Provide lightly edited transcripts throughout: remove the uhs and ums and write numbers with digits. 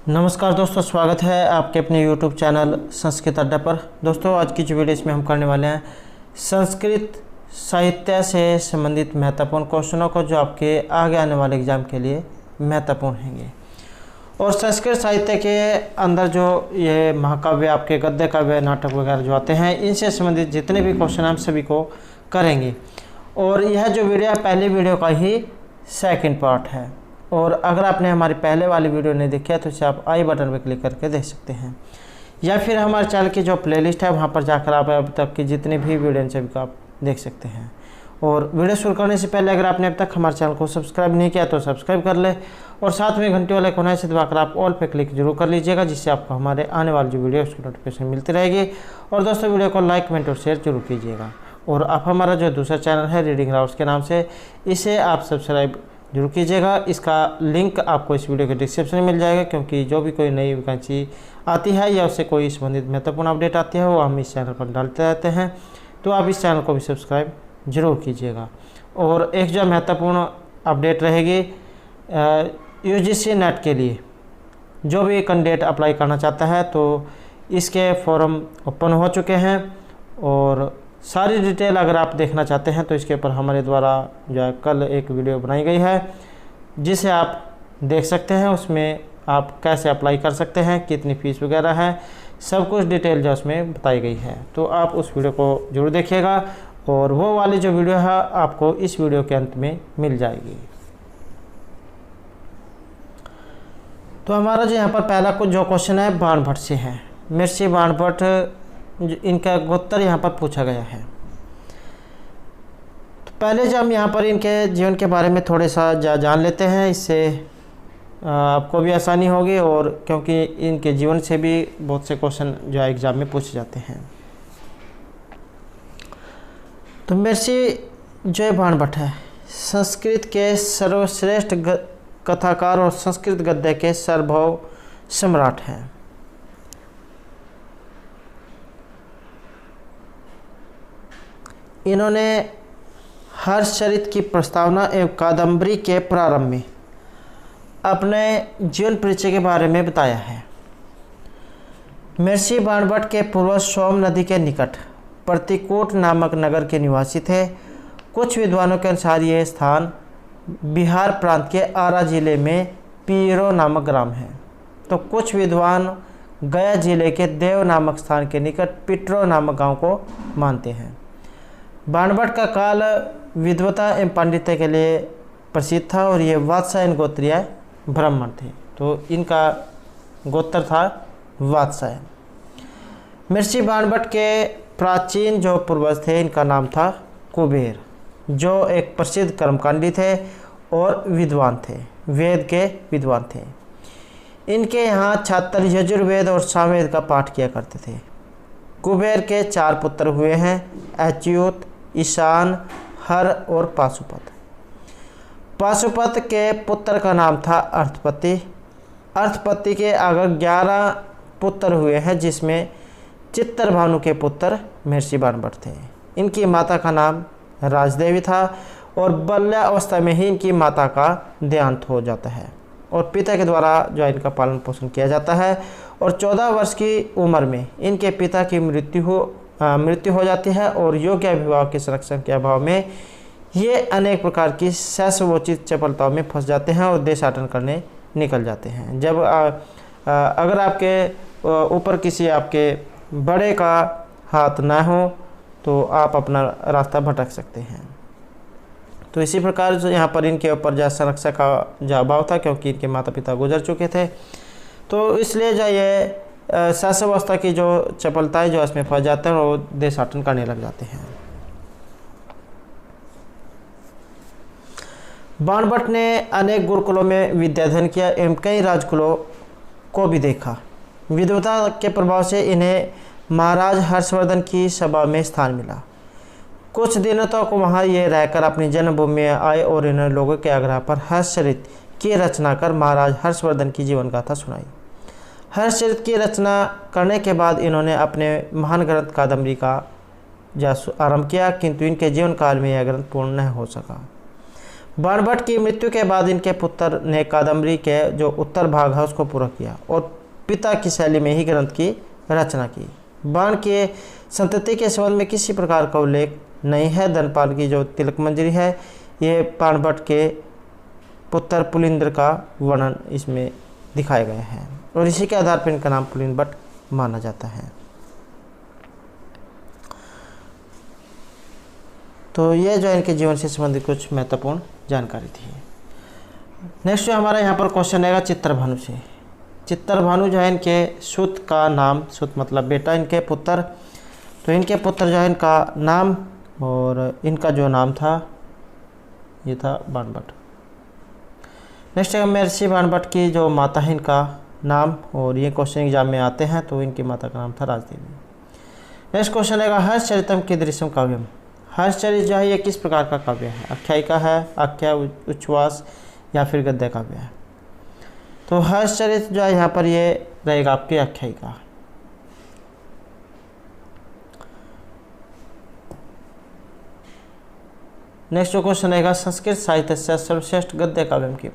नमस्कार दोस्तों, स्वागत है आपके अपने YouTube चैनल संस्कृत अड्डा पर। दोस्तों, आज की जो वीडियो इसमें हम करने वाले हैं संस्कृत साहित्य से संबंधित महत्वपूर्ण क्वेश्चनों को, जो आपके आगे आने वाले एग्जाम के लिए महत्वपूर्ण होंगे। और संस्कृत साहित्य के अंदर जो ये महाकाव्य, आपके गद्य काव्य, नाटक वगैरह जो आते हैं, इनसे संबंधित जितने भी क्वेश्चन हम सभी को करेंगे। और यह जो वीडियो है पहली वीडियो का ही सेकंड पार्ट है। और अगर आपने हमारी पहले वाली वीडियो नहीं देखी है तो इसे आप आई बटन पर क्लिक करके देख सकते हैं, या फिर हमारे चैनल की जो प्लेलिस्ट है वहाँ पर जाकर आप अब तक की जितनी भी वीडियो सभी को आप देख सकते हैं। और वीडियो शुरू करने से पहले अगर आपने अब तक हमारे चैनल को सब्सक्राइब नहीं किया तो सब्सक्राइब कर ले, और साथ में घंटे वाले कोने से दबाकर आप ऑल पे क्लिक जरूर कर लीजिएगा, जिससे आपको हमारे आने वाली जो वीडियो उसकी नोटिफिकेशन मिलती रहेगी। और दोस्तों, वीडियो को लाइक, कमेंट और शेयर जरूर कीजिएगा। और आप हमारा जो दूसरा चैनल है रीडिंग राउट्स के नाम से, इसे आप सब्सक्राइब जरूर कीजिएगा। इसका लिंक आपको इस वीडियो के डिस्क्रिप्शन में मिल जाएगा, क्योंकि जो भी कोई नई वैकेंसी आती है या उससे कोई संबंधित महत्वपूर्ण अपडेट आती है वो हम इस चैनल पर डालते रहते हैं। तो आप इस चैनल को भी सब्सक्राइब जरूर कीजिएगा। और एक जो महत्वपूर्ण अपडेट रहेगी UGC नेट के लिए, जो भी कैंडिडेट अप्लाई करना चाहता है तो इसके फॉर्म ओपन हो चुके हैं। और सारी डिटेल अगर आप देखना चाहते हैं तो इसके ऊपर हमारे द्वारा जो है कल एक वीडियो बनाई गई है, जिसे आप देख सकते हैं। उसमें आप कैसे अप्लाई कर सकते हैं, कितनी फ़ीस वगैरह है, सब कुछ डिटेल जो उसमें बताई गई है। तो आप उस वीडियो को जरूर देखिएगा, और वो वाली जो वीडियो है आपको इस वीडियो के अंत में मिल जाएगी। तो हमारा जो यहाँ पर पहला कुछ जो क्वेश्चन है बाणभट्ट से है। महर्षि बाणभट्ट, इनका गोत्तर यहाँ पर पूछा गया है। तो पहले जो हम यहाँ पर इनके जीवन के बारे में थोड़े सा जान लेते हैं, इससे आपको भी आसानी होगी, और क्योंकि इनके जीवन से भी बहुत से क्वेश्चन जो है एग्जाम में पूछे जाते हैं। तो महर्षि जो बाणभट्ट है संस्कृत के सर्वश्रेष्ठ कथाकार और संस्कृत गद्य के सार्वभौम सम्राट हैं। इन्होंने हर्षचरित की प्रस्तावना एवं कादंबरी के प्रारंभ में अपने जीवन परिचय के बारे में बताया है। महर्षि बाणभट्ट के पूर्वज सोम नदी के निकट प्रतिकूट नामक नगर के निवासी थे। कुछ विद्वानों के अनुसार यह स्थान बिहार प्रांत के आरा जिले में पीरो नामक ग्राम है, तो कुछ विद्वान गया जिले के देव नामक स्थान के निकट पिटरो नामक गांव को मानते हैं। बाणभट्ट का काल विद्वता एवं पांडित्य के लिए प्रसिद्ध था, और ये वात्स्यायन गोत्रीय ब्राह्मण थे। तो इनका गोत्र था वात्स्यायन। महर्षि बाणभट्ट के प्राचीन जो पूर्वज थे, इनका नाम था कुबेर, जो एक प्रसिद्ध कर्मकांडी थे और विद्वान थे, वेद के विद्वान थे। इनके यहाँ छात्र यजुर्वेद और सामवेद का पाठ किया करते थे। कुबेर के 4 पुत्र हुए हैं, अच्युत, ईशान, हर और पाशुपत। पाशुपत के पुत्र का नाम था अर्थपति। अर्थपति के अगर 11 पुत्र हुए हैं, जिसमें चित्रभानु के पुत्र महर्षि बाणभट्ट थे। इनकी माता का नाम राजदेवी था, और बाल्यावस्था में ही इनकी माता का देहांत हो जाता है, और पिता के द्वारा जो इनका पालन पोषण किया जाता है। और 14 वर्ष की उम्र में इनके पिता की मृत्यु हो जाती है, और योग्य अभिभावक के संरक्षण के अभाव में ये अनेक प्रकार की शास्त्रोचित चपलताओं में फंस जाते हैं और देशाटन करने निकल जाते हैं। जब अगर आपके ऊपर किसी आपके बड़े का हाथ ना हो तो आप अपना रास्ता भटक सकते हैं। तो इसी प्रकार जो यहाँ पर इनके ऊपर जो संरक्षण का जो अभाव था, क्योंकि इनके माता पिता गुजर चुके थे, तो इसलिए जो ये शास्त्रावस्था की जो चपलताएं जो इसमें फंस जाते हैं, वो देशाटन करने लग जाते हैं। बाणभट्ट ने अनेक गुरुकुलों में विद्याध्ययन किया एवं कई राजकुलों को भी देखा। विद्वता के प्रभाव से इन्हें महाराज हर्षवर्धन की सभा में स्थान मिला। कुछ दिनों तक वहाँ ये रहकर अपनी जन्मभूमि में आए, और इन्होंने लोगों के आग्रह पर हर्षचरित की रचना कर महाराज हर्षवर्धन की जीवन गाथा सुनाई। हर्षचरित की रचना करने के बाद इन्होंने अपने महान ग्रंथ कादंबरी का आरंभ किया, किंतु इनके जीवन काल में यह ग्रंथ पूर्ण नहीं हो सका। बाणभट्ट की मृत्यु के बाद इनके पुत्र ने कादम्बरी के जो उत्तर भाग है उसको पूरा किया और पिता की शैली में ही ग्रंथ की रचना की। बाण के संतति के संबंध में किसी प्रकार का उल्लेख नहीं है। धनपाल की जो तिलक मंजरी है ये बाणभट्ट के पुत्र पुलिंद्र का वर्णन इसमें दिखाए गए हैं और इसी के आधार पर इनका नाम पुलिंद भट्ट माना जाता है। तो ये जो इनके जीवन से संबंधित कुछ महत्वपूर्ण जानकारी थी। नेक्स्ट जो हमारा यहाँ पर क्वेश्चन आएगा चित्रभानु से। चित्रभानु जो है इनके सुत का नाम, सुत मतलब बेटा, इनके पुत्र, तो इनके पुत्र जो है इनका नाम और इनका जो नाम था ये था बाणभट्ट। नेक्स्ट है महर्षि बाणभट्ट की जो माता है इनका नाम, और ये क्वेश्चन एग्जाम में आते हैं, तो इनकी माता का नाम था राजदेवी। नेक्स्ट क्वेश्चन आएगा हर्षचरितम कीदृशम काव्यम। हर्षचरित जो है ये किस प्रकार का काव्य है? आख्यायिका है, आख्या, उच्छ्वास या फिर गद्य काव्य है? तो हर्षचरित जो है यहाँ पर ये रहेगा आपकी आख्यायिका। नेक्स्ट जो क्वेश्चन रहेगा संस्कृत साहित्य से सर्वश्रेष्ठ गद्य काव्यम किम।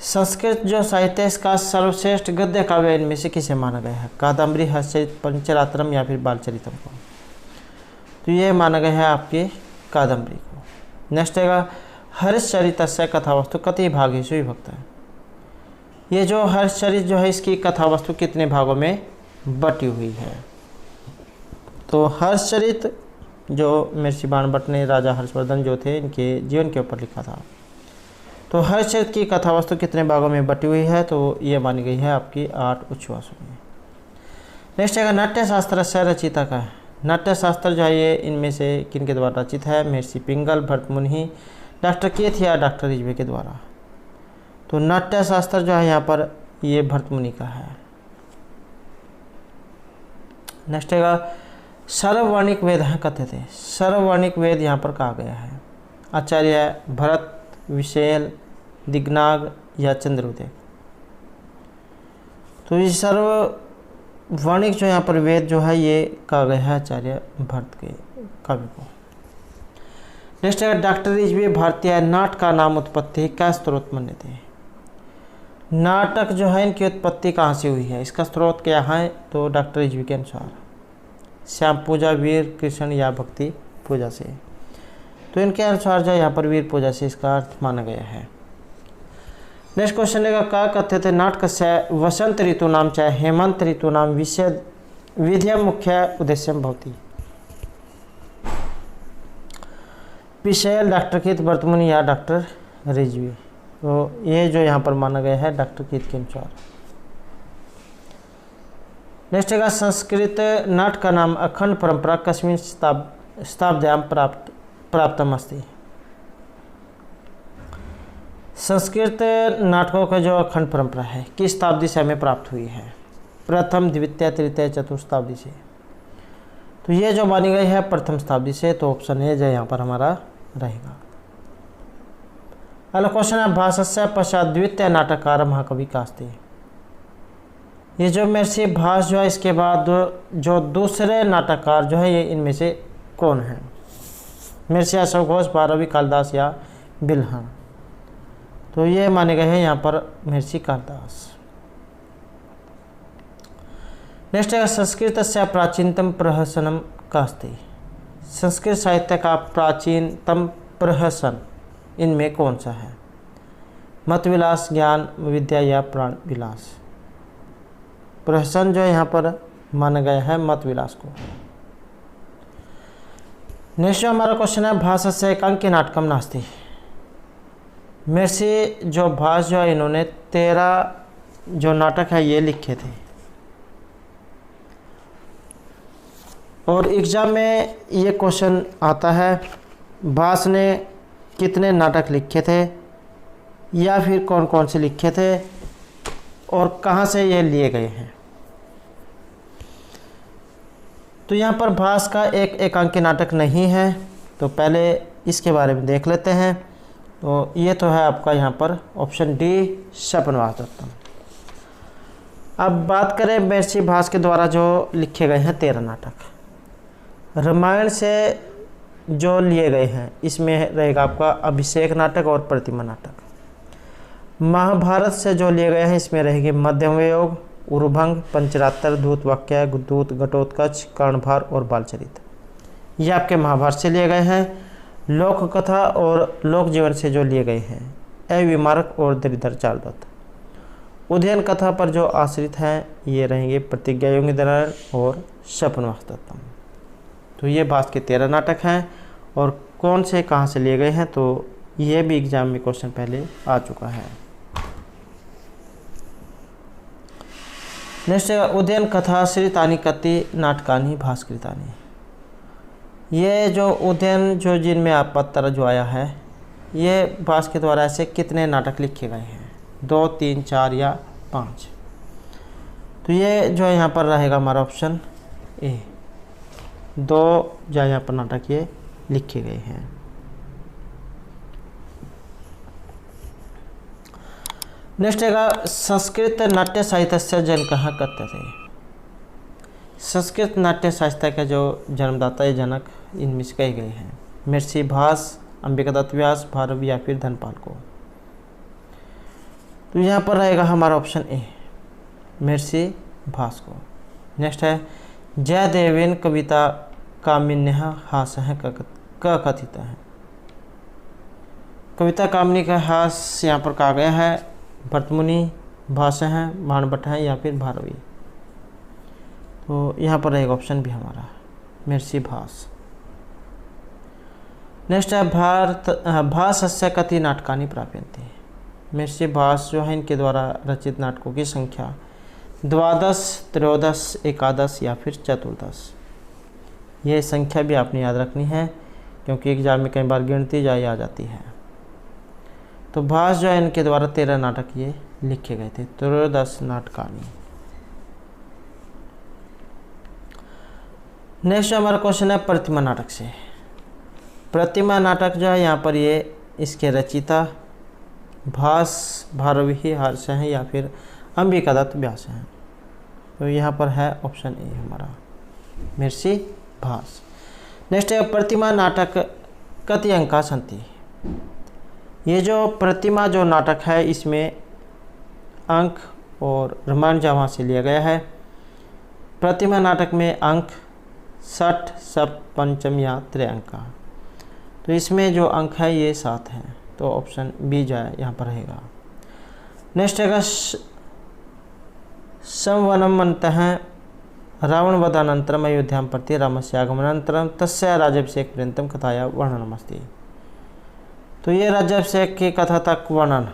संस्कृत जो साहित्य इसका सर्वश्रेष्ठ गद्य काव्य इनमें से किसे माना गया है? कादम्बरी, हर्षचरित, पंचरात्रम या फिर बालचरितम को? तो ये माना गया है आपके कादम्बरी को। नेक्स्ट रहेगा हर्षचरितस्य कथावस्तु कति भागेषु विभक्त है। ये जो हर्षचरित जो है इसकी कथावस्तु कितने भागों में बटी हुई है? तो हर्षचरित जो महर्षि बाणभट्ट ने राजा हर्षवर्धन जो थे इनके जीवन के ऊपर लिखा था, तो हर्षचरित की कथावस्तु कितने भागों में बटी हुई है? तो ये मानी गई है आपकी 8 उच्छ्वासों में। नेक्स्ट है नाट्यशास्त्र से रचिता का है। नाट्यशास्त्र जो है ये इनमें से किन के द्वारा रचित है? महर्षि पिंगल, भरतमुनि, डॉक्टर केथ या डॉक्टर रिजवे के द्वारा। तो नाट्यशास्त्र जो है यहाँ पर ये भरतमुनि का है। नेक्स्ट है सर्ववर्णिक वेद है कथ्य थे। सर्ववर्णिक वेद यहाँ पर कहा गया है। आचार्य भरत, विशेल, दिग्नाग या चंद्रोदय। तो ये सर्ववर्णिक जो यहाँ पर वेद जो है ये कहा गया है आचार्य भरत के काव्य को। नेक्स्ट है डॉक्टर रिजवी भारतीय नाट का नाम उत्पत्ति क्या स्रोत मान्य थे। नाटक जो है इनकी उत्पत्ति कहाँ से हुई है? इसका स्रोत क्या है? तो डॉक्टर रिजवी के अनुसार श्याम पूजा, वीर कृष्ण या भक्ति पूजा से। तो इनके अनुसार जो यहाँ पर वीर पूजा से इसका अर्थ माना गया है। नेक्स्ट क्वेश्चन रहेगा का कथ्य थे नाटक से वसंत ऋतु नाम चाहे हेमंत ऋतु नाम विषय विधेय मुख्य उद्देश्य भवती। विशेल, डॉक्टर कीथ, भरतमुनि या डॉक्टर रिजवी। तो ये जो यहाँ पर माना गया है डॉक्टर कीथ के अनुसार। नेक्स्ट है संस्कृत नाट का नाम अखंड परंपरा कस्मिन् शताब्द्यां प्राप्तम अस्ति। संस्कृत नाटकों का जो अखंड परंपरा है किस शताब्दी से हमें प्राप्त हुई है? प्रथम, द्वितीय, तृतीय, चतुर्थ शताब्दी से। तो ये जो मानी गई है प्रथम शताब्दी से, तो ऑप्शन ए जो यहाँ पर हमारा रहेगा। अगला क्वेश्चन है भासस्य पश्चात द्वितीय नाटककार महाकवि कास्ते। ये जो महर्षि भास जो है इसके बाद जो दूसरे नाटककार जो है ये इनमें से कौन है? महर्षि अशोक घोष, भारवी, कालिदास या बिल्हण। तो ये माने गए हैं यहाँ पर महर्षि कालिदास। नेक्स्ट है संस्कृत से प्राचीनतम प्रहसनम कास्ते। संस्कृत साहित्य का प्राचीनतम प्रहसन इनमें कौन सा है? मत विलास, ज्ञान विद्या या प्राण विलास। प्रहसन जो है यहाँ पर माना गया है मत विलास को। नेक्स्ट हमारा क्वेश्चन है भाषा से एकांकी नाटकम नास्ति। महर्षि जो भास जो है इन्होंने 13 जो नाटक है ये लिखे थे और एग्जाम में ये क्वेश्चन आता है भास ने कितने नाटक लिखे थे या फिर कौन कौन से लिखे थे और कहाँ से ये लिए गए हैं। तो यहाँ पर भास का एक एकांकी नाटक नहीं है, तो पहले इसके बारे में देख लेते हैं। तो ये तो है आपका यहाँ पर ऑप्शन डी स्वपनवास दत्तम। अब बात करें महर्षि भास के द्वारा जो लिखे गए हैं 13 नाटक। रामायण से जो लिए गए हैं इसमें रहेगा आपका अभिषेक नाटक और प्रतिमा नाटक। महाभारत से जो लिए गए हैं इसमें रहेंगे मध्यम योग, उरुभंग, पंचरात्र, दूत वाक्य, दूत, घटोत्कच, कर्णभार और बालचरित। ये आपके महाभारत से लिए गए हैं। लोक कथा और लोक जीवन से जो लिए गए हैं अविमारक और दरिद्र चारदत्त। उदयन कथा पर जो आश्रित हैं ये रहेंगे प्रतिज्ञा योगिंद्र और स्वप्नवास्तवम। तो ये भास के 13 नाटक हैं और कौन से कहाँ से लिए गए हैं तो ये भी एग्जाम में क्वेश्चन पहले आ चुका है। नेक्स्ट है उदयन कथा श्रीतानी कति नाटकानी भास्कृतानी। ये जो उदयन जो जिनमें आप पत्र जो आया है ये भास के द्वारा ऐसे कितने नाटक लिखे गए हैं, 2, 3, 4 या 5। तो ये जो यहाँ पर रहेगा हमारा ऑप्शन ए, 2 जो यहाँ पर नाटक ये लिखे गए हैं। नेक्स्ट है संस्कृत नाट्य साहित्य से जन्म कहाँ करते थे। संस्कृत नाट्य साहित्य का जो जन्मदाता या जनक इनमें से कहे गए हैं महर्षि भास, अंबिकादत्त व्यास, भारवी या फिर धनपाल को। तो यहाँ पर रहेगा हमारा ऑप्शन ए, महर्षि भास को। नेक्स्ट है जयदेवेन कविता कामिन्य हास है कथित है। कविता कामिनी का हास यहाँ पर कहा गया है भरतमुनि, भास हैं, भाणभट्ट हैं या फिर भारवी। तो यहाँ पर रहेगा ऑप्शन भी हमारा महर्षि भास। नेक्स्ट है भासस्य कति नाटकानि प्राप्यन्ते। महर्षि भास जो है इनके द्वारा रचित नाटकों की संख्या 12, 13, 11 या फिर 14। यह संख्या भी आपने याद रखनी है क्योंकि एग्जाम में कई बार गिनती जाए आ जाती है। तो भास जो है इनके द्वारा 13 नाटक ये लिखे गए थे, 13 नाटकानि। नेक्स्ट हमारा क्वेश्चन है प्रतिमा नाटक से। प्रतिमा नाटक जो है यहाँ पर ये इसके रचिता भास, भारवी, हर्ष हैं या फिर अंबिकादत्त व्यास हैं। तो यहाँ पर है ऑप्शन ए हमारा महर्षि भास। नेक्स्ट है प्रतिमा नाटक कति अंका सन्ति। ये जो प्रतिमा जो नाटक है इसमें अंक और रोमांचा से लिया गया है। प्रतिमा नाटक में अंक 60, सप्त, पंचम या त्रयांका। तो इसमें जो अंक है ये 7 हैं। तो ऑप्शन बी जो है यहाँ पर रहेगा। नेक्स्ट है संवनम अंतः रावण वधानंतरम अयोध्याम प्रति रामस्य आगमनानंतरम तस्य राज्याभिषेक पर्यंतम कथाया वर्णनमस्ति। तो ये राज्याभिषेक की कथा तक वर्णन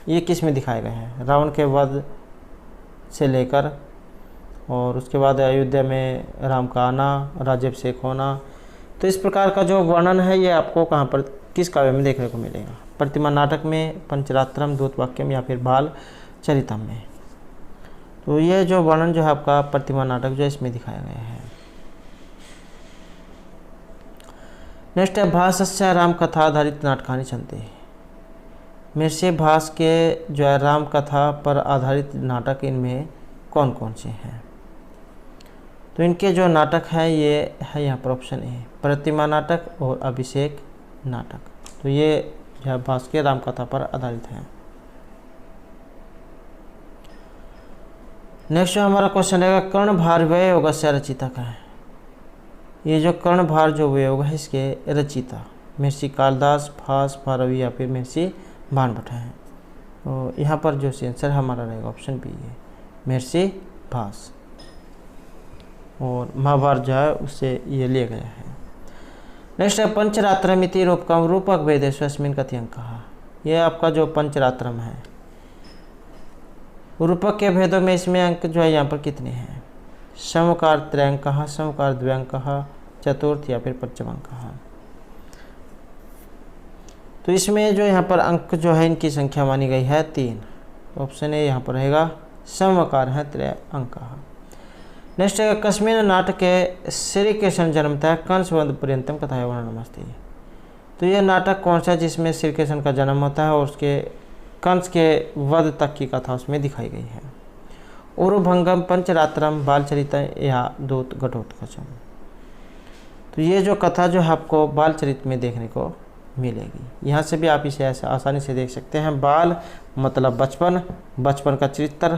ये किस में दिखाए गए हैं, रावण के वध से लेकर और उसके बाद अयोध्या में राम का आना, राज्याभिषेक होना। तो इस प्रकार का जो वर्णन है ये आपको कहाँ पर किस काव्य में देखने को मिलेगा, प्रतिमा नाटक में, पंचरात्रम, दूत वाक्यम या फिर बाल चरितम में। तो ये जो वर्णन जो है आपका प्रतिमा नाटक जो इसमें दिखाया गया है। नेक्स्ट है भासस्य राम कथा आधारित नाटकानि सन्ति। महर्षि भास के जो है राम कथा पर आधारित नाटक इनमें कौन कौन से हैं। तो इनके जो नाटक हैं ये है यहाँ पर ऑप्शन ए, प्रतिमा नाटक और अभिषेक नाटक। तो ये जो है भास के राम कथा पर आधारित हैं। नेक्स्ट जो हमारा क्वेश्चन रहेगा कर्णभार वयोग से रचिता का है। ये जो कर्णभार जो वयोग है इसके रचिता महर्षि कालिदास, भास, भारवी या फिर महर्षि भाणभट्ट हैं। तो यहाँ पर जो आंसर हमारा रहेगा ऑप्शन बी है महर्षि भास। और महाभारत जो है उससे ये लिया गया है। नेक्स्ट है पंचरात्रमिति रूपकम रूपक वेदेश्वस्मिन् कति अंकः। ये आपका जो पंचरात्रम है रूपक के भेदों में इसमें अंक जो है यहाँ पर कितने हैं, समकार त्रयांकः, समकार द्व्यंकः, चतुर्थ या फिर पंचम अंकः। तो इसमें जो यहाँ पर अंक जो है इनकी संख्या मानी गई है 3। ऑप्शन ए यहाँ पर रहेगा समकार है त्रयांकः। नेक्स्ट है कस्मिन् नाटके श्री कृष्ण जन्मतः कंस वध पर्यंतम कथाया वर्णनमस्ति। तो ये नाटक कौन सा है जिसमें श्री कृष्ण का जन्म होता है और उसके कंस के वध तक की कथा उसमें दिखाई गई है। उरुभंगम, पंचरात्रम, बालचरित या दूत घटोत्कचम। तो ये जो कथा जो है आपको बालचरित में देखने को मिलेगी। यहाँ से भी आप इसे ऐसे आसानी से देख सकते हैं। बाल मतलब बचपन, बचपन का चरित्र,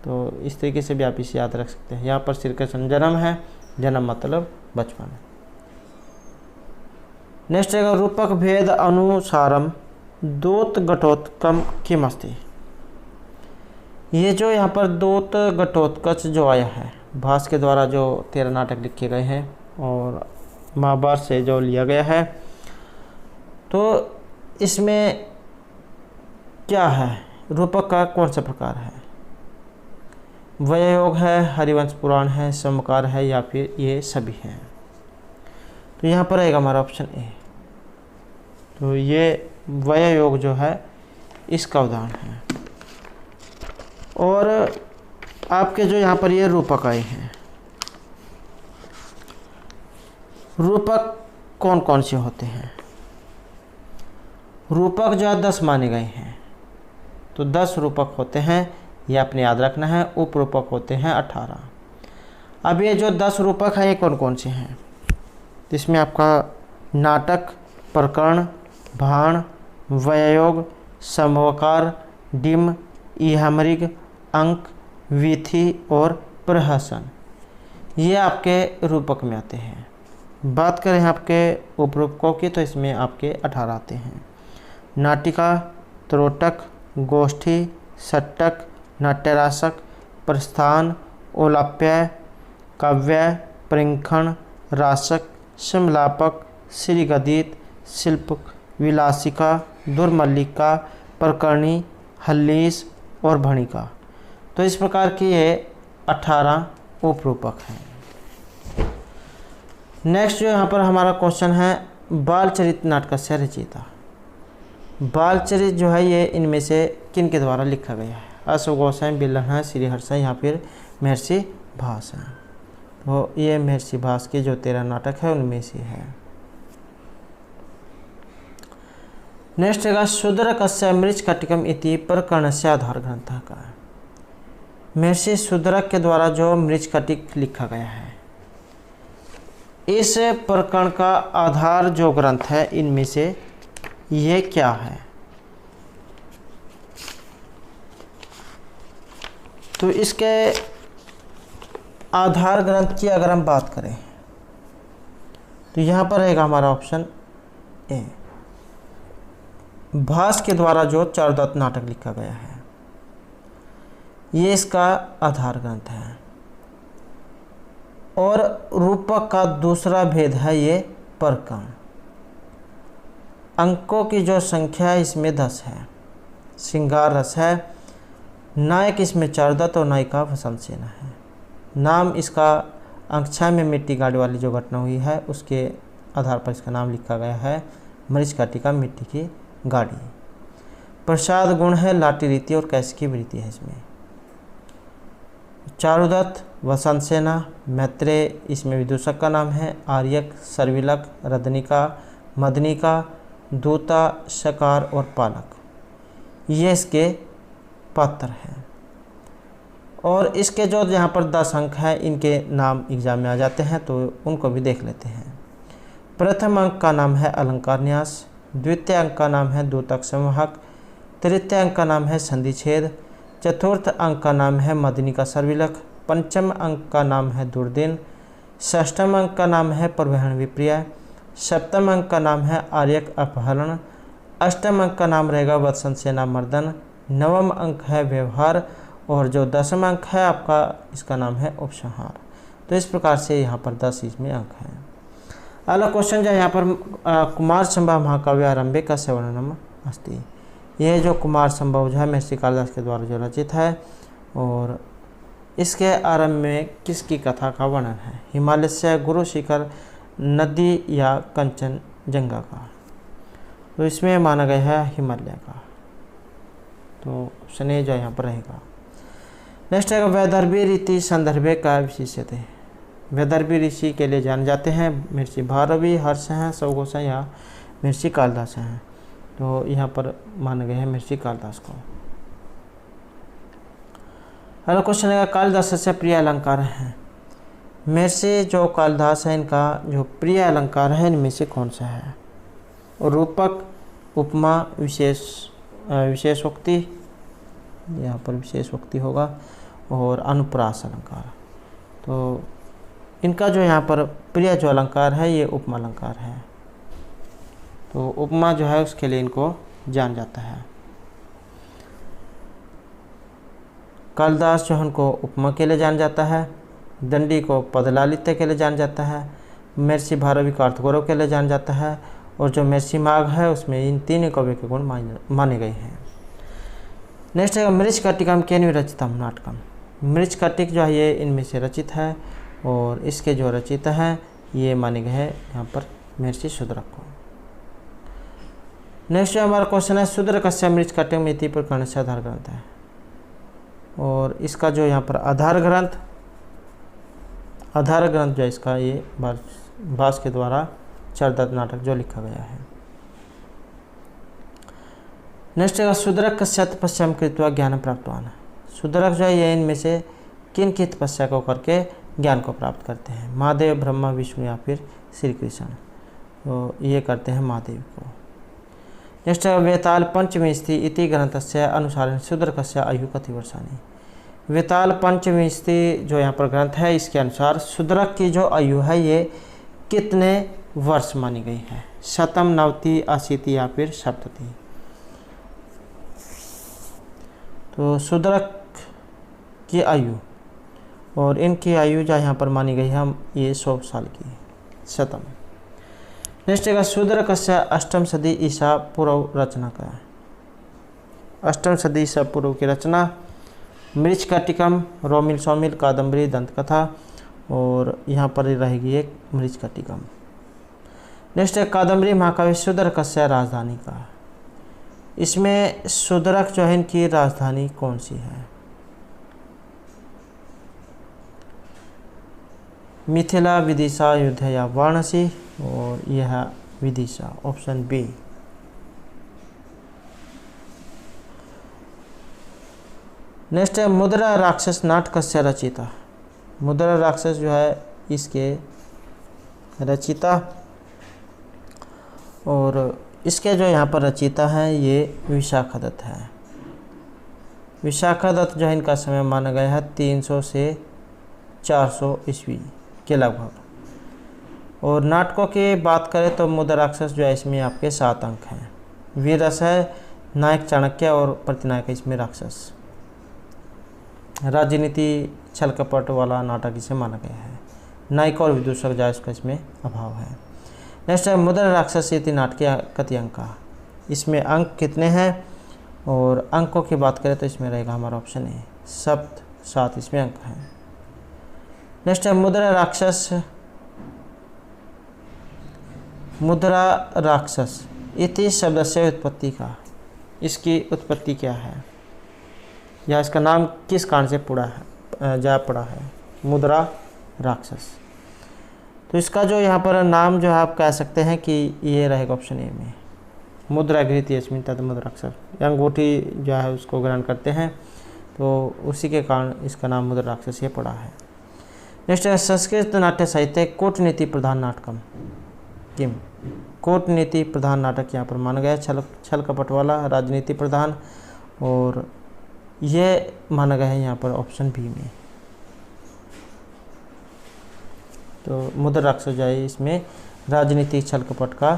तो इस तरीके से भी आप इसे याद रख सकते हैं। यहाँ पर श्री कृष्ण जन्म है, जन्म मतलब बचपन। नेक्स्ट है रूपक भेद अनुसारम दूत घटोत्कच किमस्ति। ये जो यहाँ पर दूत घटोत्कच जो आया है, भास के द्वारा जो 13 नाटक लिखे गए हैं और महाभारत से जो लिया गया है, तो इसमें क्या है, रूपक का कौन सा प्रकार है? वययोग है, हरिवंश पुराण है, समकार है, या फिर ये सभी हैं? तो यहाँ पर आएगा हमारा ऑप्शन ए। तो ये वययोग जो है इसका उदाहरण है। और आपके जो यहाँ पर ये रूपक आए हैं, रूपक कौन कौन से होते हैं? रूपक जो है 10 माने गए हैं, तो 10 रूपक होते हैं, ये आपने याद रखना है। उप रूपक होते हैं 18। अब ये जो 10 रूपक हैं ये कौन कौन से हैं? इसमें आपका नाटक, प्रकरण, भाण, वययोग, समवकार, डिम, इहामृग, अंक, वीथी और प्रहसन, ये आपके रूपक में आते हैं। बात करें आपके उपरूपकों की, तो इसमें आपके 18 आते हैं। नाटिका, त्रोटक, गोष्ठी, सट्टक, नाट्यरासक, प्रस्थान, ओलाप्याय, काव्य, परिंखण, रासक, समलापक, श्रीगदित, शिल्प, विलासिका, दुर्मल्लिका, प्रकरणी, हल्लीस और भणिका। तो इस प्रकार की ये 18 उपरूपक हैं। नेक्स्ट जो यहाँ पर हमारा क्वेश्चन है, बालचरित नाटकस्य रचयिता। बालचरित जो है ये इनमें से किन के द्वारा लिखा गया है? अशोक गोसाई, बिल्हण है, श्रीहर्ष है, या फिर महर्षि भास है? तो ये महर्षि भास के जो 13 नाटक है उनमें से है। नेक्स्ट है शूद्रकस्य मृच्छकटिकम् इति प्रकरणस्य आधार ग्रंथः का। महर्षि शूद्रक के द्वारा जो मृच्छकटिक लिखा गया है, इस प्रकरण का आधार जो ग्रंथ है इनमें से ये क्या है? तो इसके आधार ग्रंथ की अगर हम बात करें, तो यहाँ पर रहेगा हमारा ऑप्शन ए। भास के द्वारा जो चारुदत्त नाटक लिखा गया है, ये इसका आधार ग्रंथ है। और रूपक का दूसरा भेद है ये प्रकरण। अंकों की जो संख्या है इसमें 10 है। श्रृंगार रस है, नायक इसमें चारुदत्त और नायिका वसंत सेना है। नाम इसका अंक 6 में मिट्टी गाड़ी वाली जो घटना हुई है उसके आधार पर इसका नाम लिखा गया है, मृच्छकटिका मिट्टी की गाड़ी। प्रसाद गुण है, लाटी रीति और कैसे की वृत्ति है इसमें। चारुदत्त, वसंत सेना, मैत्रेय इसमें विदूषक का नाम है, आर्यक, सर्विलक, रदनिका, मदनिका, दूता, शकार और पालक, ये इसके पात्र हैं। और इसके जो यहाँ पर 10 अंक हैं इनके नाम एग्जाम में आ जाते हैं, तो उनको भी देख लेते हैं। प्रथम अंक का नाम है अलंकार न्यास, द्वितीय अंक का नाम है दूतक संवाहक, तृतीय अंक का नाम है संधिछेद, चतुर्थ अंक का नाम है मदनिका सर्विलक, पंचम अंक का नाम है दुर्दिन, षष्ठम अंक का नाम है प्रवहन विप्रिय, सप्तम अंक का नाम है आर्यक अपहरण, अष्टम अंक का नाम रहेगा वत्सन सेना मर्दन, नवम अंक है व्यवहार, और जो 10वां अंक है आपका इसका नाम है उपसंहार। तो इस प्रकार से यहाँ पर 10 इसमें अंक हैं। अगला क्वेश्चन जो है यहाँ पर कुमार संभव महाकाव्य आरंभे का वर्णनम अस्ति। यह जो कुमार संभव जो है महर्षि कालिदास के द्वारा जो रचित है, और इसके आरंभ में किसकी कथा का वर्णन है? हिमालय से, गुरु शिखर, नदी या कंचनजंगा का? तो इसमें माना गया है हिमालय का। तो ऑप्शन ए जो यहाँ पर रहेगा। नेक्स्ट है वैदर्भी रीति संदर्भे का विशेषत है। वैदर्भी ऋषि के लिए जाने जाते हैं महर्षि भारवी, हर्ष हैं, सौगोसाई या महर्षि कालिदास हैं। तो यहाँ पर माना गया है महर्षि कालिदास को। अगला क्वेश्चन है कालिदास से प्रिय अलंकार हैं। में से जो कालिदास है इनका जो प्रिय अलंकार है इनमें से कौन सा है? रूपक, उपमा, विशेषोक्ति, यहाँ पर विशेषोक्ति होगा, और अनुप्रास अलंकार। तो इनका जो यहाँ पर प्रिय जो अलंकार है ये उपमा अलंकार है। तो उपमा जो है उसके लिए इनको जान जाता है। कालिदास जो है उनको उपमा के लिए जान जाता है, दंडी को पदलालित्य के लिए जान जाता है, महर्षि भारवी को अर्थगौरव के लिए जान जाता है, और जो महर्षि माघ है उसमें इन तीनों कवि के गुण माने गए हैं। नेक्स्ट है मृच्छकटिकम केन विरचितम नाटकम। मृच्छकटिक जो है ये इनमें से रचित है, और इसके जो रचिता है ये माने गए हैं यहाँ पर महर्षि शूद्रक को। नेक्स्ट हमारा क्वेश्चन है शूद्रकस्य मृच्छकटिकम इति प्रकरण से आधार ग्रंथ है, और इसका जो यहाँ पर आधार ग्रंथ जो है इसका ये भास के द्वारा चरदत्त नाटक जो लिखा गया है। नेक्स्ट है शूद्रक कस्य तपस्या कृत्वा ज्ञान प्राप्तवान। शूद्रक जो है ये इनमें से किन की तपस्या को करके ज्ञान को प्राप्त करते हैं? महादेव, ब्रह्मा, विष्णु या फिर श्री कृष्ण। तो ये करते हैं महादेव को। नेक्स्ट है वेताल पंचमी स्थिति इति ग्रंथस्य अनुसार शूद्रकस्य आयु कति वर्षाणि। वेताल पंचमी स्थिति जो यहाँ पर ग्रंथ है इसके अनुसार शूद्रक की जो आयु है ये कितने वर्ष मानी गई है? शतम, नवति, अशीति या फिर सप्तति। तो शूद्रक की आयु और इनकी आयु जो यहाँ पर मानी गई है ये 100 साल की, शतम। नेक्स्ट है शूद्रकस्य अष्टम सदी ईसा पूर्व रचना का। अष्टम सदी ईसा पूर्व की रचना मृच्छकटिकम, रोमिल सोमिल, कादम्बरी, दंतकथा, और यहाँ पर रहेगी एक मृच्छकटिकम। नेक्स्ट है कादम्बरी महाकाव्य शूद्रकस्य राजधानी का। इसमें शूद्रक जो है इनकी राजधानी कौन सी है? मिथिला, विदिशा, अयोध्या या वाराणसी, और यह विदिशा, ऑप्शन बी। नेक्स्ट है मुद्रा राक्षस नाटकस्य रचिता। मुद्रा राक्षस जो है इसके रचिता, और इसके जो यहाँ पर रचिता है ये विशाखादत्त है। विशाखादत्त जो है इनका समय माना गया है 300 से 400 ईस्वी के लगभग। और नाटकों की बात करें तो मुद्रा राक्षस जो है इसमें आपके 7 अंक हैं। वीररस है, नायक चाणक्य और प्रतिनायक इसमें राक्षस। राजनीति छल कपट वाला नाटक इसे माना गया है। नायक और विदूषक जो इसका इसमें अभाव है। नेक्स्ट है मुद्रा राक्षस इति नाटकीय कति अंका। इसमें अंक कितने हैं? और अंकों की बात करें तो इसमें रहेगा हमारा ऑप्शन ए, सप्त, 7 इसमें अंक हैं। नेक्स्ट है मुद्रा राक्षस इति शब्द से उत्पत्ति का। इसकी उत्पत्ति क्या है या इसका नाम किस कारण से पड़ा है? मुद्रा राक्षस। तो इसका जो यहाँ पर नाम जो है आप कह सकते हैं कि ये रहेगा ऑप्शन ए में, मुद्रा गृहीत यस्मिन् तद मुद्रा राक्षस। अंगूठी जो है उसको ग्रहण करते हैं तो उसी के कारण इसका नाम मुद्रा राक्षस ये पड़ा है। नेक्स्ट है संस्कृत नाट्य साहित्य कूटनीति प्रधान नाटकम किम। कूटनीति प्रधान नाटक यहाँ पर माना गया, छल कपट वाला, राजनीति प्रधान, और ये माना गया है यहाँ पर ऑप्शन बी में। तो मुद्रा राक्षस जो है इसमें राजनीतिक छल कपट का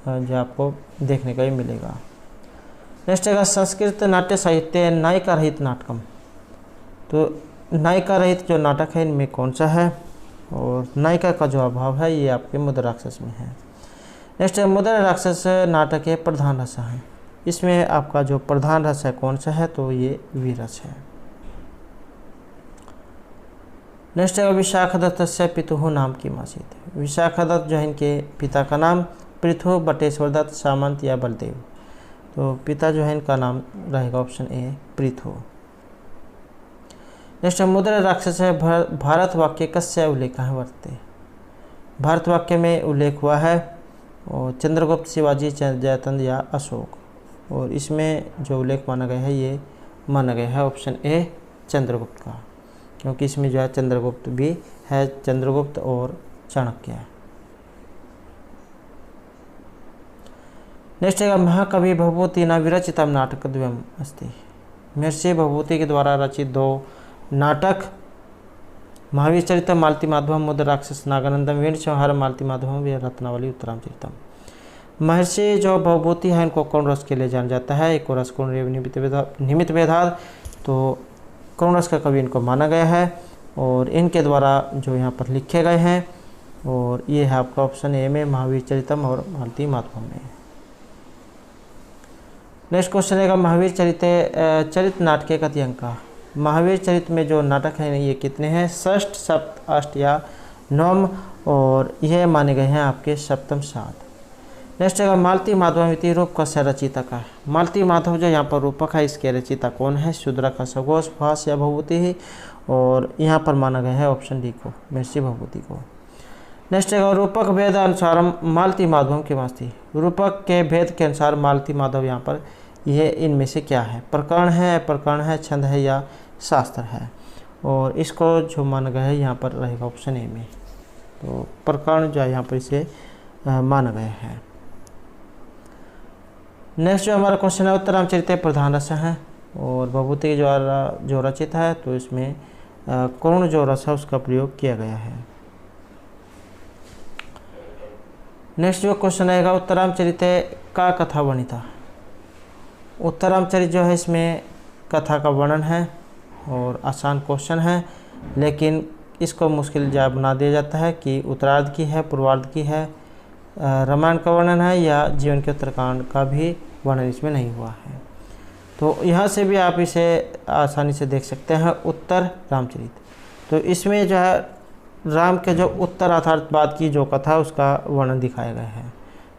जो आपको देखने का ही मिलेगा। नेक्स्ट है संस्कृत नाट्य साहित्य नायिका रहित नाटकम। तो नायिका रहित जो नाटक है इनमें कौन सा है? और नायिका का जो अभाव है ये आपके मुद्रा राक्षस में है। नेक्स्ट है मुद्रा राक्षस नाटक के प्रधान रस है। इसमें आपका जो प्रधान रस है कौन सा है? तो ये वीरस है। नेक्स्ट है विशाखादत्त से पितुः नाम की मासीत। विशाखादत्त जो है इनके पिता का नाम पृथु, बटेश्वर दत्त, सामंत या बलदेव। तो पिता जो है इनका नाम रहेगा ऑप्शन ए पृथु। नेक्स्ट मुद्रा राक्षस है भारत वाक्य कस्य उल्लेख वर्तते। भारत वाक्य में उल्लेख हुआ है और चंद्रगुप्त, शिवाजी, जयचंद या अशोक, और इसमें जो उल्लेख माना गया है ये माना गया है ऑप्शन ए चंद्रगुप्त का, क्योंकि इसमें जो है चंद्रगुप्त भी है, चंद्रगुप्त और चाणक्य है। नेक्स्ट है महाकवि भवभूतिना विरचितम नाटकद्वयम् अस्ति। महर्षि भवभूति के द्वारा रचित 2 नाटक महावीर चरितम मालती माधवम मुद्र राक्षस नागानंदम वीर संहार मालती माधवम वीर रत्नावली उत्तरामचरितम। महर्षि जो भवभूति है इनको करुण रस के लिए जाना जाता है। एक रस करुण निमित्त वेदात, तो करुण रस का कवि इनको माना गया है और इनके द्वारा जो यहाँ पर लिखे गए हैं, और ये है आपका ऑप्शन ए में महावीर चरितम और मालती माधवम में। नेक्स्ट क्वेश्चन है महावीर चरित नाटके कति अंका। महावीर चरित में जो नाटक हैं ये कितने हैं? षष्ठ, सप्त, अष्ट या नवम, और यह माने गए हैं आपके सप्तम 7। नेक्स्ट है मालती माधवम इति रूपक से रचिता का। मालती माधव जो यहाँ पर रूपक है इसके रचिता कौन है? शूद्रक, सघोष, भास या भवभूति ही, और यहाँ पर माना गया है ऑप्शन डी को, महर्षि भवभूति को। नेक्स्ट है रूपक भेद अनुसार मालती माधवम के वास्ती। रूपक के भेद के अनुसार मालती माधव यहाँ पर यह इनमें से क्या है? प्रकरण है, प्रकरण है, छंद है या शास्त्र है, और इसको जो माना गया है यहाँ पर रहेगा ऑप्शन ए में। तो प्रकरण जो है यहाँ पर इसे माना गया है। नेक्स्ट जो हमारा क्वेश्चन है उत्तरामचरित प्रधान रस है, और भवभूति के जो रचित है तो इसमें करुण जो रस है उसका प्रयोग किया गया है। नेक्स्ट जो क्वेश्चन आएगा उत्तरामचरित का कथा वर्णिता। उत्तरामचरित जो है इसमें कथा का वर्णन है और आसान क्वेश्चन है, लेकिन इसको मुश्किल जा बना दिया जाता है कि उत्तरार्ध की है, पूर्वार्ध की है, रामायण का वर्णन है या जीवन के उत्तरकांड का भी वर्णन इसमें नहीं हुआ है। तो यहाँ से भी आप इसे आसानी से देख सकते हैं उत्तर रामचरित। तो इसमें जो है राम के जो उत्तर अर्थात बाद की जो कथा उसका वर्णन दिखाया गया है,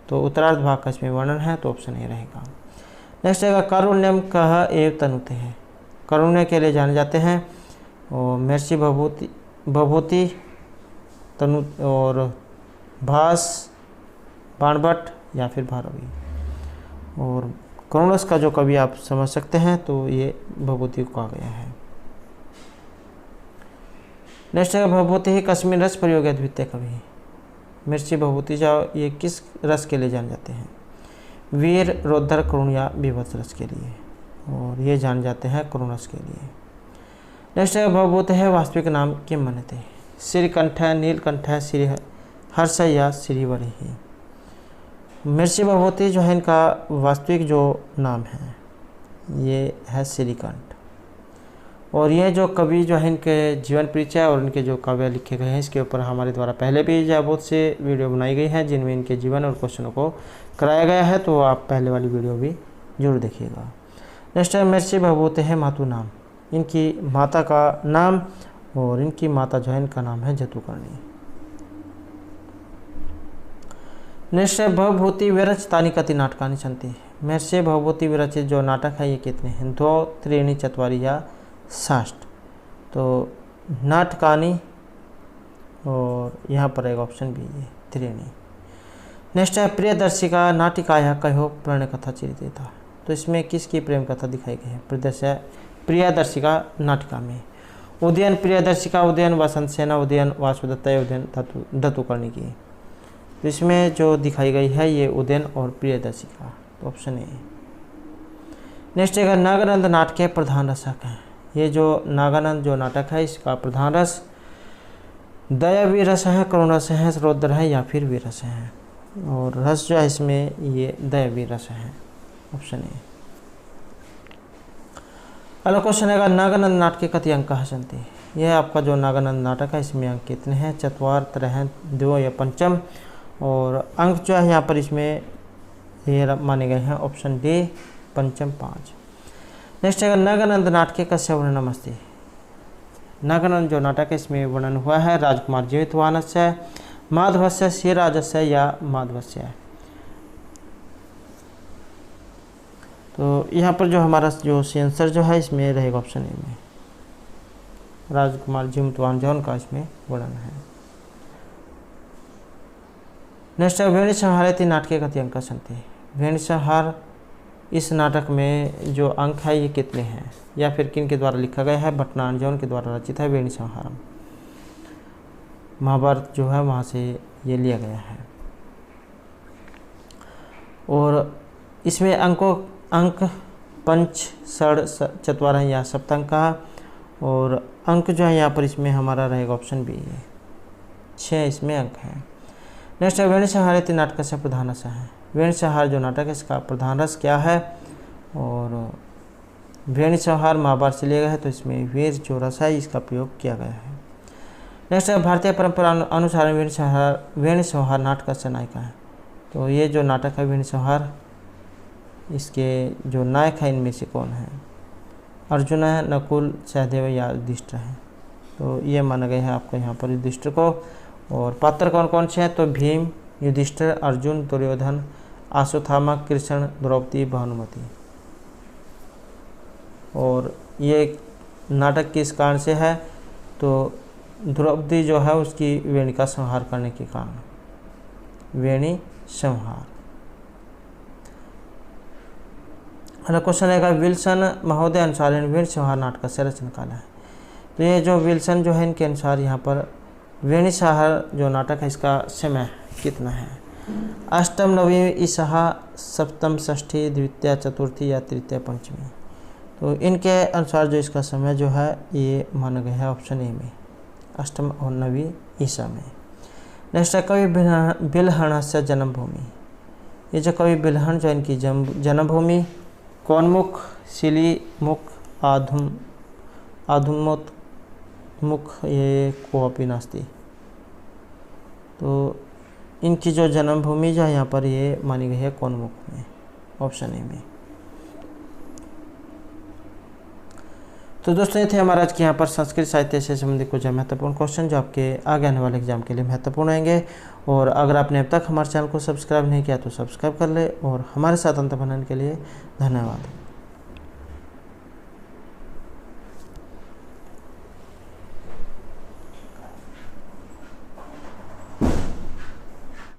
तो उत्तरार्ध भाग का इसमें वर्णन है, तो ऑप्शन ए रहेगा। नेक्स्ट है कारुण्यम कह एव तनुते हैं। कारुण्य के लिए जाने जाते हैं और महर्षि भवभूति तनु और भास, बाणभट्ट या फिर भारवी, और करुणरस का जो कवि आप समझ सकते हैं तो ये भवभूति को कहा गया है। नेक्स्ट है भवभूति ही कस्मिन रस प्रयोग द्वितीय कवि। महर्षि भवभूति जो ये किस रस के लिए जाने जाते हैं? वीर, रौद्र, करुण या बीभत्स रस के लिए, और ये जान जाते हैं करुण रस के लिए। नेक्स्ट है भवभूति है वास्तविक नाम किम मनते। श्रीकंठ, नीलकंठ, श्री हर्ष या श्रीवरी। महर्षि भवभूति जो है इनका वास्तविक जो नाम है ये है श्रीकंठ, और ये जो कवि जो है इनके जीवन परिचय और इनके जो काव्य लिखे गए हैं इसके ऊपर हमारे द्वारा पहले भी जो बहुत से वीडियो बनाई गई हैं जिनमें इनके जीवन और क्वेश्चनों को कराया गया है, तो आप पहले वाली वीडियो भी जरूर देखिएगा। नेक्स्ट है महर्षि भवभूति है मातु नाम। इनकी माता का नाम, और इनकी माता जो है इनका नाम है जतुकर्णी। नेक्स्ट है भवभूति विरचितानि कति नाटकानि सन्ति। महर्षि भवभूति विरचित जो नाटक है ये कितने हैं? 2, 3, 4 या 6। तो नाटकानि, और यहाँ पर एक ऑप्शन भी है 3। नेक्स्ट है प्रियदर्शिका नाटिकाया कहो प्रणय कथा चरिता। तो इसमें किसकी प्रेम कथा दिखाई गई है? प्रियदर्शिका नाटिका में उदयन प्रियदर्शिका, उदयन वसंत सेना, उदयन वासुदत्ता, उदयन दत्तुकर्णी की। तो इसमें जो दिखाई गई है ये उदयन और प्रियदर्शिका, तो ऑप्शन ए। नेक्स्ट है नागानंद नाटक के प्रधान रसक हैं। ये जो नागानंद जो नाटक है इसका प्रधान रस दयावी रस है, करुण रस है, रौद्र है या फिर वीर रस है, और रस जो है इसमें ये दयावी रस है, ऑप्शन ए। अगला क्वेश्चन है नागानंद नाटक के कति अंक सन्ति। यह आपका जो नागानंद नाटक है इसमें अंक कितने हैं? 4, 3, 2 या 5, और अंक जो है यहाँ पर इसमें ये माने गए हैं ऑप्शन डी 5, 5। नेक्स्ट है नागानंद नाटक कस्य वर्णनम अस्ति। नागानंद जो नाटक है इसमें वर्णन हुआ है राजकुमार जीवितवानस्य, माधवस्य, श्रीराजस्य या माधवस्य। तो यहाँ पर जो हमारा जो आंसर जो है इसमें रहेगा ऑप्शन ए में, राजकुमार जीवितवान जो उनका इसमें वर्णन है। नेक्स्ट है वेणी संहार नाटके कति अंक सन्ति। वेणी संहार इस नाटक में जो अंक है ये कितने हैं, या फिर किन के द्वारा लिखा गया है। भट्टनारायण के द्वारा रचित है वेणी संहारम। महाभारत जो है वहाँ से ये लिया गया है। और इसमें अंक पंच षड चतुर्थ या सप्तंक का, और अंक जो है यहाँ पर इसमें हमारा रहेगा ऑप्शन बी है, 6 इसमें अंक है। नेक्स्ट है वेणी संहार इति नाटक से प्रधान रस है। वेणी संहार जो नाटक है इसका प्रधान रस क्या है, और वेणी संहार महाभारत से लिया गया है तो इसमें वीर जो रस है इसका प्रयोग किया गया है। नेक्स्ट है भारतीय परंपरा अनुसार वेणी संहार नाटक से नायिका है। तो ये जो नाटक है वेणी संहार, इसके जो नायक है इनमें से कौन है। अर्जुन है, नकुल, सहदेव या युधिष्ठिर है। तो ये माना गया है आपको यहाँ पर युधिष्ठिर को। और पात्र कौन कौन से हैं, तो भीम, युधिष्ठिर, अर्जुन, दुर्योधन, अश्वत्थामा, कृष्ण, द्रौपदी, भानुमति। और ये नाटक किस कारण से है, तो द्रौपदी जो है उसकी वेणी का संहार करने के कारण, वेणी संहार। अगला क्वेश्चन रहेगा विल्सन महोदय अनुसार वेणी संहार नाटक से रचनाकाल है। तो ये जो विल्सन जो है इनके अनुसार यहाँ पर वेणी संहार जो नाटक है इसका समय कितना है। अष्टम, नवमी, ईसहा, सप्तम, षष्ठी, द्वितीय, चतुर्थी या तृतीय, पंचमी। तो इनके अनुसार जो इसका समय जो है ये माना गया है ऑप्शन ए में, अष्टम और नवी ईसा में। नेक्स्ट है कवि बिल्हण से जन्मभूमि। ये जो कवि बिल्हण जो इनकी जन्मभूमि कौनमुख, शिलीमुख, आधुमोत्मुख, ये कोपी नास्ती। तो इनकी जो जन्मभूमि जो है यहाँ पर ये मानी गई है कौनमुख में, ऑप्शन ए में। तो दोस्तों ये थे हमारा आज के यहाँ पर संस्कृत साहित्य से संबंधित कुछ महत्वपूर्ण क्वेश्चन जो आपके आगे आने वाले एग्जाम के लिए महत्वपूर्ण रहेंगे। और अगर आपने अब तक हमारे चैनल को सब्सक्राइब नहीं किया तो सब्सक्राइब कर ले, और हमारे साथ अंत बनाने के लिए धन्यवाद।